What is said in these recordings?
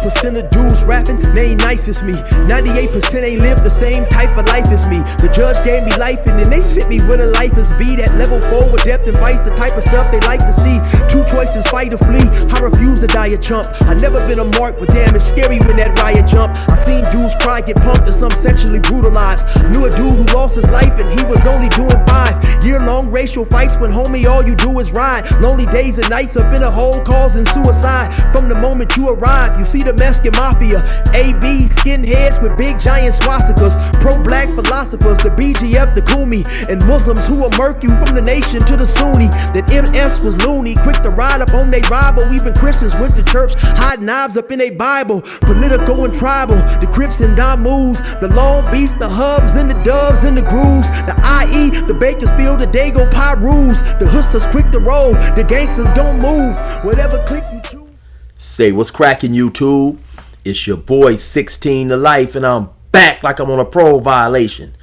1% of dudes rapping, they ain't nice as me. 98% ain't live the same type of life as me. The judge gave me life and then they sent me where the life is be. That level 4 with depth and vice, the type of stuff they like to see. Two choices, fight or flee. I refuse to die a chump. I never been a mark, but damn, it's scary when that riot jump. I seen dudes cry, get pumped, and some sexually brutalized. Knew a dude who lost his life and he was only doing 5 year-long racial fights when homie all you do is ride. Lonely days and nights up in a hole causing suicide. From the moment you arrive, you see the Mexican mafia, AB skinheads with big giant swastikas, pro-black philosophers, the BGF, the Kumi, and Muslims who will murk you from the nation to the Sunni. That MS was loony, quick to ride up on they rival. Even Christians went to church, hide knives up in a Bible. Political and tribal, the Crips and Damus, the Long Beach, the Hubs and the Dubs and the Grooves, the IE, the Bakersfield, the Dago Pyrus, the Hustlers quick to roll, the gangsters gon' move, whatever click you choose. Say what's cracking, YouTube? It's your boy 16 to Life, and I'm back like I'm on a parole violation.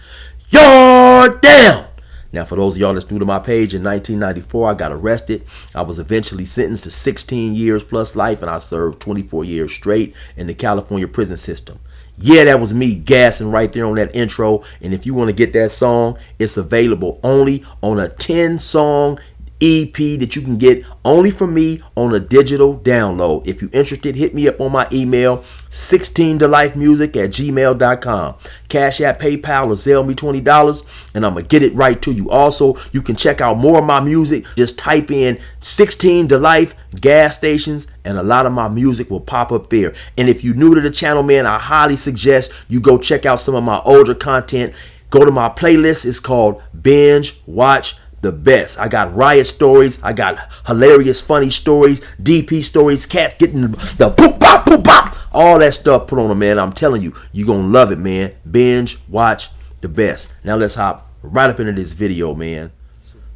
You're down. Now, for those of y'all that's new to my page, in 1994, I got arrested. I was eventually sentenced to 16 years plus life, and I served 24 years straight in the California prison system. Yeah, that was me gassing right there on that intro. And if you want to get that song, it's available only on a 10-song EP that you can get only from me on a digital download. If you're interested, hit me up on my email, 16tolifemusic@gmail.com. Cash App, PayPal, or Zelle me $20, and I'm going to get it right to you. Also, you can check out more of my music. Just type in 16 to Life gas stations, and a lot of my music will pop up there. And if you're new to the channel, man, I highly suggest you go check out some of my older content. Go to my playlist. It's called Binge Watch the Best. I got riot stories, I got hilarious funny stories, DP stories, cats getting the boop bop boop bop, all that stuff put on them, man. I'm telling you, you're gonna love it, man. Binge Watch the Best. Now let's hop right up into this video, man.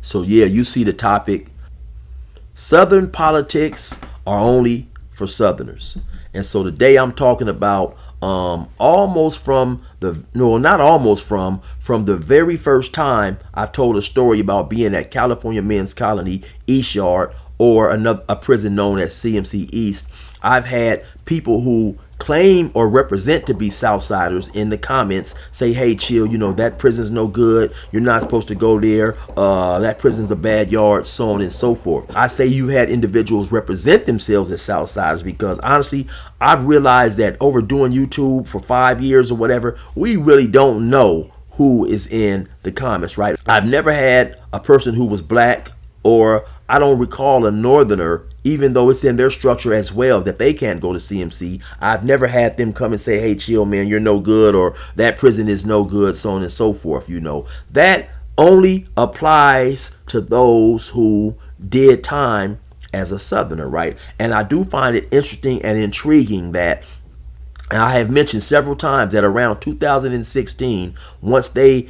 So yeah, you see the topic. Southern politics are only for Southerners. And so today I'm talking about almost from the, no, not almost from the very first time I've told a story about being at California Men's Colony East Yard, or a prison known as CMC East. I've had people who claim or represent to be Southsiders in the comments say, hey, chill, you know, that prison's no good, you're not supposed to go there, that prison's a bad yard, so on and so forth. I say you had individuals represent themselves as Southsiders because honestly, I've realized that over doing YouTube for 5 years or whatever, we really don't know who is in the comments, right? I've never had a person who was black, or I don't recall a Northerner, even though it's in their structure as well, that they can't go to CMC. I've never had them come and say, hey, chill, man, you're no good, or that prison is no good, so on and so forth. You know, that only applies to those who did time as a Southerner, right? And I do find it interesting and intriguing that, and I have mentioned several times that around 2016, once the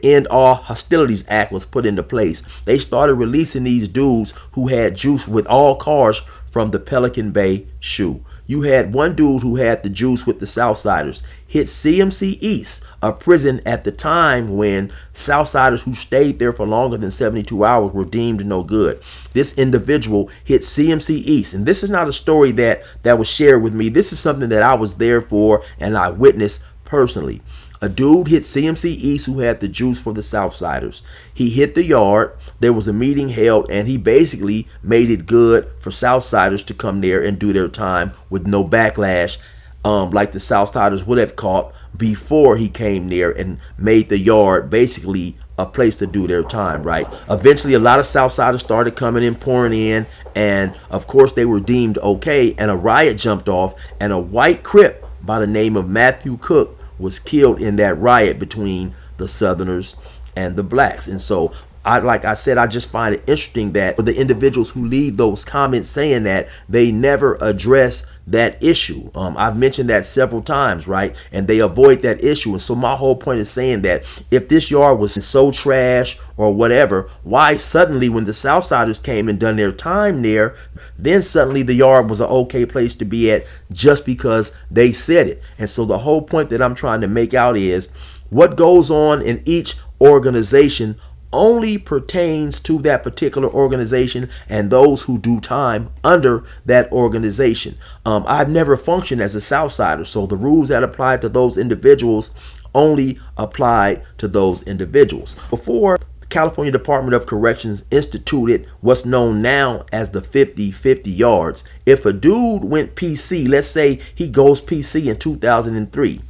End All Hostilities Act was put into place, they started releasing these dudes who had juice with all cars from the Pelican Bay SHU. You had one dude who had the juice with the Southsiders, hit CMC East, a prison at the time when Southsiders who stayed there for longer than 72 hours were deemed no good. This individual hit CMC East, and this is not a story that was shared with me. This is something that I was there for and I witnessed personally. A dude hit CMC East who had the juice for the Southsiders. He hit the yard. There was a meeting held, and he basically made it good for Southsiders to come there and do their time with no backlash, like the Southsiders would have caught before he came there and made the yard basically a place to do their time, right? Eventually, a lot of Southsiders started coming in, pouring in, and of course they were deemed okay, and a riot jumped off, and a white Crip by the name of Matthew Cook was killed in that riot between the Southerners and the blacks. And so like I said, I just find it interesting that for the individuals who leave those comments saying that, they never address that issue. I've mentioned that several times, right? And they avoid that issue. And so my whole point is saying that if this yard was so trash or whatever, why suddenly when the Southsiders came and done their time there, then suddenly the yard was an okay place to be at just because they said it. And so the whole point that I'm trying to make out is what goes on in each organization only pertains to that particular organization and those who do time under that organization. I've never functioned as a Southsider, so the rules that apply to those individuals only apply to those individuals. Before California Department of Corrections instituted what's known now as the 50-50 yards, if a dude went PC, let's say he goes PC in 2003,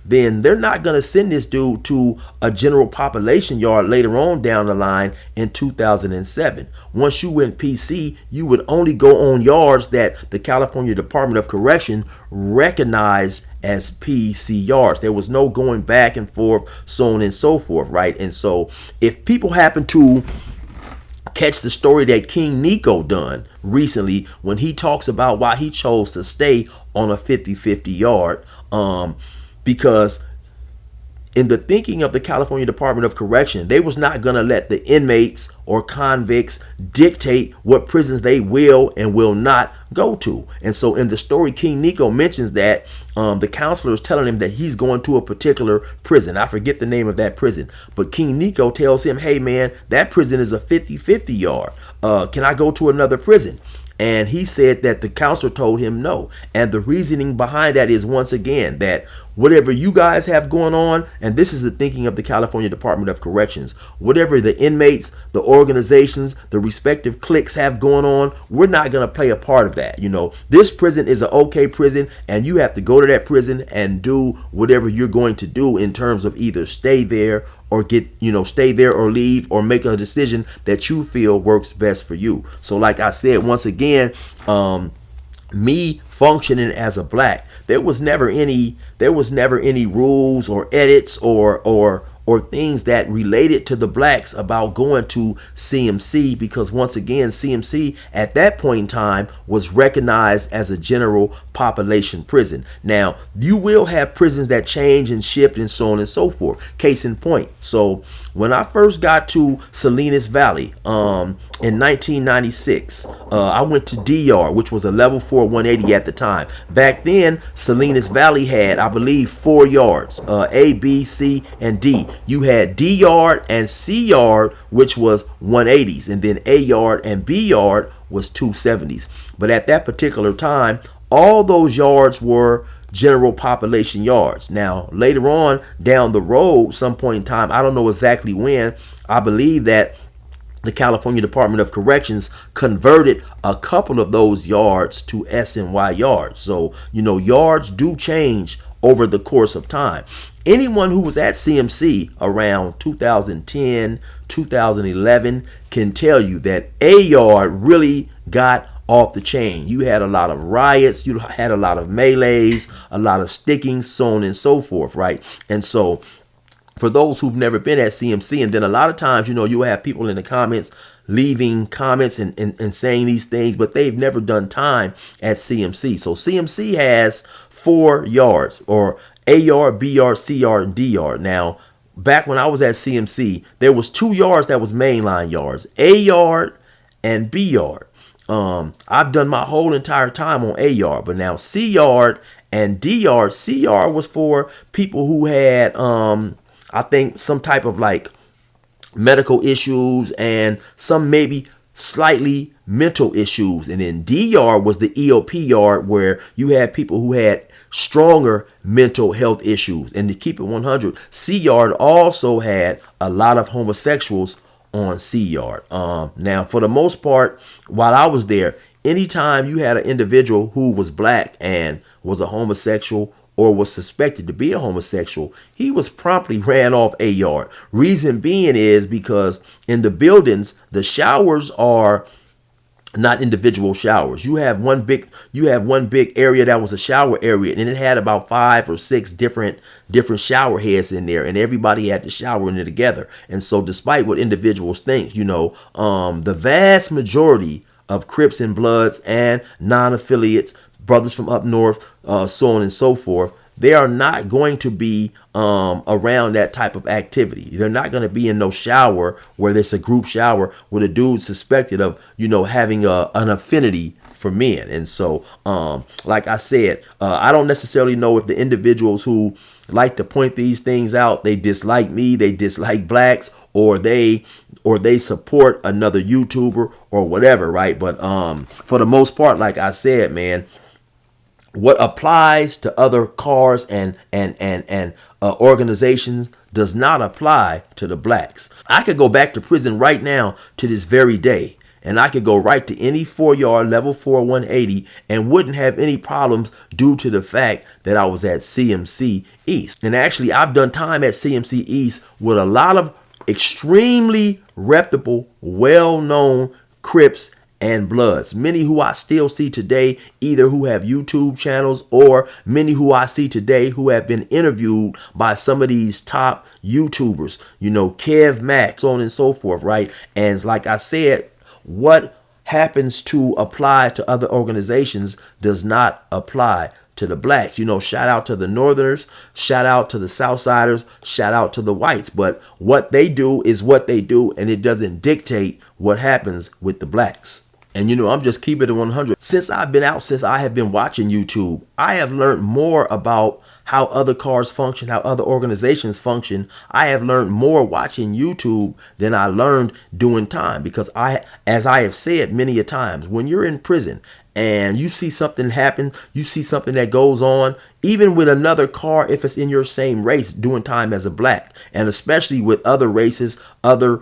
then they're not going to send this dude to a general population yard later on down the line in 2007. Once you went PC, you would only go on yards that the California Department of Correction recognized as PC yards. There was no going back and forth, so on and so forth, right? And so if people happen to catch the story that King Nico done recently when he talks about why he chose to stay on a 50-50 yard, because in the thinking of the California Department of Correction, they was not going to let the inmates or convicts dictate what prisons they will and will not go to. And so in the story, King Nico mentions that the counselor is telling him that he's going to a particular prison. I forget the name of that prison, but King Nico tells him, hey man, that prison is a 50-50 yard. Can I go to another prison? And he said that the counselor told him no. And the reasoning behind that is, once again, that whatever you guys have going on, and this is the thinking of the California Department of Corrections, whatever the inmates, the organizations, the respective cliques have going on, we're not going to play a part of that. You know, this prison is an okay prison, and you have to go to that prison and do whatever you're going to do in terms of either stay there or stay there or leave, or make a decision that you feel works best for you. So like I said, once again, me functioning as a black, there was never any rules or edits or things that related to the blacks about going to CMC, because once again, CMC at that point in time was recognized as a general population prison. Now, you will have prisons that change and shift and so on and so forth. Case in point. So when I first got to Salinas Valley in 1996, I went to DR, which was a level 4 180 at the time. Back then, Salinas Valley had, I believe, 4 yards, A, B, C, and D. You had D yard and C yard, which was 180s, and then A yard and B yard was 270s. But at that particular time, all those yards were general population yards. Now, later on down the road, some point in time, I don't know exactly when, I believe that the California Department of Corrections converted a couple of those yards to S&Y yards. So, yards do change over the course of time. Anyone who was at CMC around 2010, 2011 can tell you that A yard really got off the chain. You had a lot of riots, you had a lot of melees, a lot of stickings, so on and so forth, right? And so for those who've never been at CMC, and then a lot of times, you'll have people in the comments leaving comments and saying these things, but they've never done time at CMC. So CMC has 4 yards, or A yard, B yard, C yard, and D yard. Now, back when I was at CMC, there was 2 yards that was mainline yards, A yard and B yard. I've done my whole entire time on A yard, but now C yard and D yard. C yard was for people who had, I think, some type of like medical issues and some maybe slightly mental issues. And then D yard was the EOP yard, where you had people who had stronger mental health issues. And to keep it 100, C yard also had a lot of homosexuals on C yard. Now, for the most part, while I was there, anytime you had an individual who was black and was a homosexual or was suspected to be a homosexual, he was promptly ran off A yard. Reason being is because in the buildings, the showers are not individual showers. You have one big area that was a shower area, and it had about 5 or 6 different shower heads in there, and everybody had to shower in it together. And so despite what individuals think, the vast majority of Crips and Bloods and non-affiliates, brothers from up north, so on and so forth, they are not going to be around that type of activity. They're not going to be in no shower where there's a group shower with a dude suspected of, having an affinity for men. And so, like I said, I don't necessarily know if the individuals who like to point these things out, they dislike me, they dislike blacks, or they or they support another YouTuber or whatever, right? But for the most part, like I said, man, what applies to other cars and organizations does not apply to the blacks. I could go back to prison right now to this very day, and I could go right to any 4-yard level 4 180 and wouldn't have any problems due to the fact that I was at CMC East. And actually, I've done time at CMC East with a lot of extremely reputable, well-known Crips and Bloods, many who I still see today, either who have YouTube channels or many who I see today who have been interviewed by some of these top YouTubers, you know, Kev Max, so on and so forth, right? And like I said, what happens to apply to other organizations does not apply to the blacks. You know, shout out to the Northerners, shout out to the Southsiders, shout out to the whites. But what they do is what they do, and it doesn't dictate what happens with the blacks. And you know, I'm just keeping it 100. Since I've been out, since I have been watching YouTube, I have learned more about how other cars function, how other organizations function. I have learned more watching YouTube than I learned doing time, because as I have said many a times, when you're in prison and you see something happen, you see something that goes on, even with another car, if it's in your same race, doing time as a black, and especially with other races, other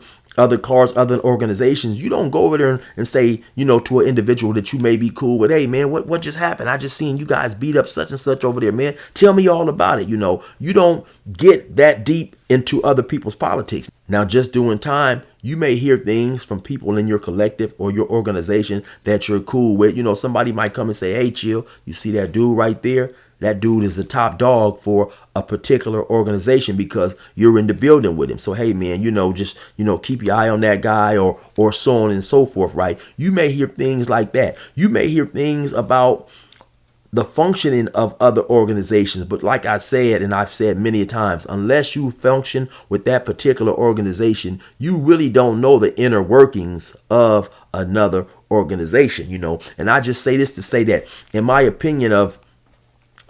cars, other organizations, you don't go over there and say, you know, to an individual that you may be cool with, hey man, what just happened? I just seen you guys beat up such and such over there, man. Tell me all about it. You know, you don't get that deep into other people's politics. Now, just doing time, you may hear things from people in your collective or your organization that you're cool with. You know, somebody might come and say, hey, chill, you see that dude right there? That dude is the top dog for a particular organization because you're in the building with him. So, hey, man, you know, just, you know, keep your eye on that guy, or so on and so forth, right? You may hear things like that. You may hear things about the functioning of other organizations. But like I said, and I've said many times, unless you function with that particular organization, you really don't know the inner workings of another organization, you know. And I just say this to say that, in my opinion of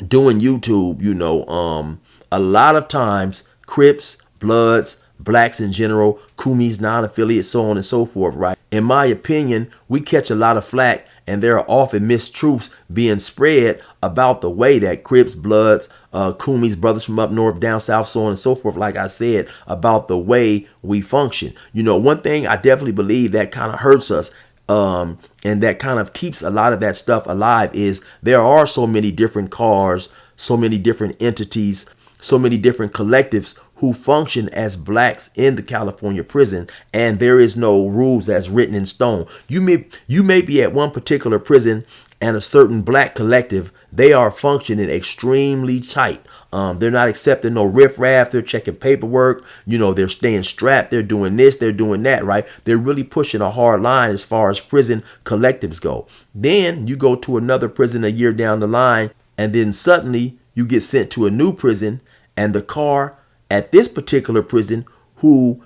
doing YouTube, you know, a lot of times Crips, Bloods, blacks in general, Kumis, non-affiliates, so on and so forth, right? In my opinion, we catch a lot of flack, and there are often mistruths being spread about the way that Crips, Bloods, Kumis, brothers from up north, down south, so on and so forth, like I said, about the way we function. You know, one thing I definitely believe that kind of hurts us, and that kind of keeps a lot of that stuff alive, is there are so many different cars, so many different entities, so many different collectives who function as blacks in the California prison, and there is no rules that's written in stone. You may be at one particular prison and a certain black collective, they are functioning extremely tight. They're not accepting no riffraff. They're checking paperwork. You know, they're staying strapped. They're doing this. They're doing that, right? They're really pushing a hard line as far as prison collectives go. Then you go to another prison a year down the line, and then suddenly you get sent to a new prison, and the car at this particular prison, who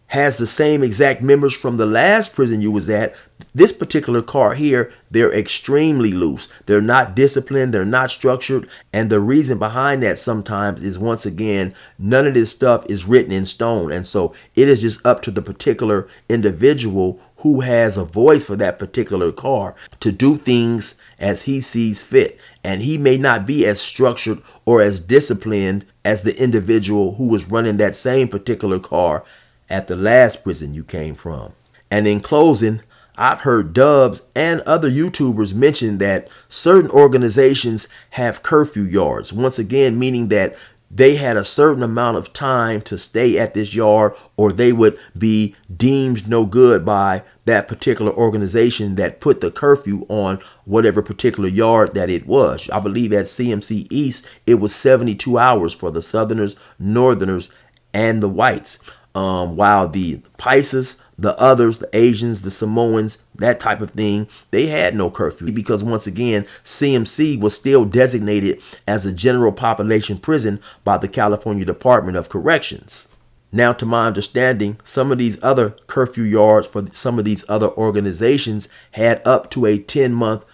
has the same exact members from the last prison you was at, this particular car here, they're extremely loose. They're not disciplined. They're not structured. And the reason behind that sometimes is, once again, none of this stuff is written in stone. And so it is just up to the particular individual who has a voice for that particular car to do things as he sees fit. And he may not be as structured or as disciplined as the individual who was running that same particular car at the last prison you came from. And in closing, I've heard Dubs and other YouTubers mention that certain organizations have curfew yards. Once again, meaning that they had a certain amount of time to stay at this yard, or they would be deemed no good by that particular organization that put the curfew on whatever particular yard that it was. I believe at CMC East, it was 72 hours for the Southerners, Northerners, and the whites. While the Pisces, the others, the Asians, the Samoans, that type of thing, they had no curfew, because once again, CMC was still designated as a general population prison by the California Department of Corrections. Now, to my understanding, some of these other curfew yards for some of these other organizations had up to a 10-month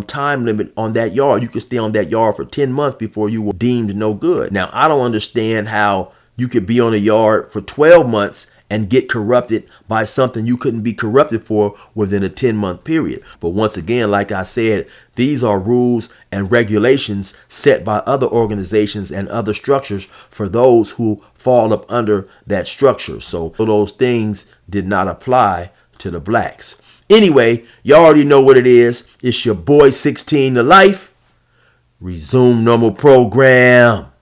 time limit on that yard. You could stay on that yard for 10 months before you were deemed no good. Now, I don't understand how you could be on a yard for 12 months and get corrupted by something you couldn't be corrupted for within a 10-month period. But once again, like I said, these are rules and regulations set by other organizations and other structures for those who fall up under that structure. So those things did not apply to the blacks. Anyway, you already know what it is. It's your boy 16 to Life. Resume normal program.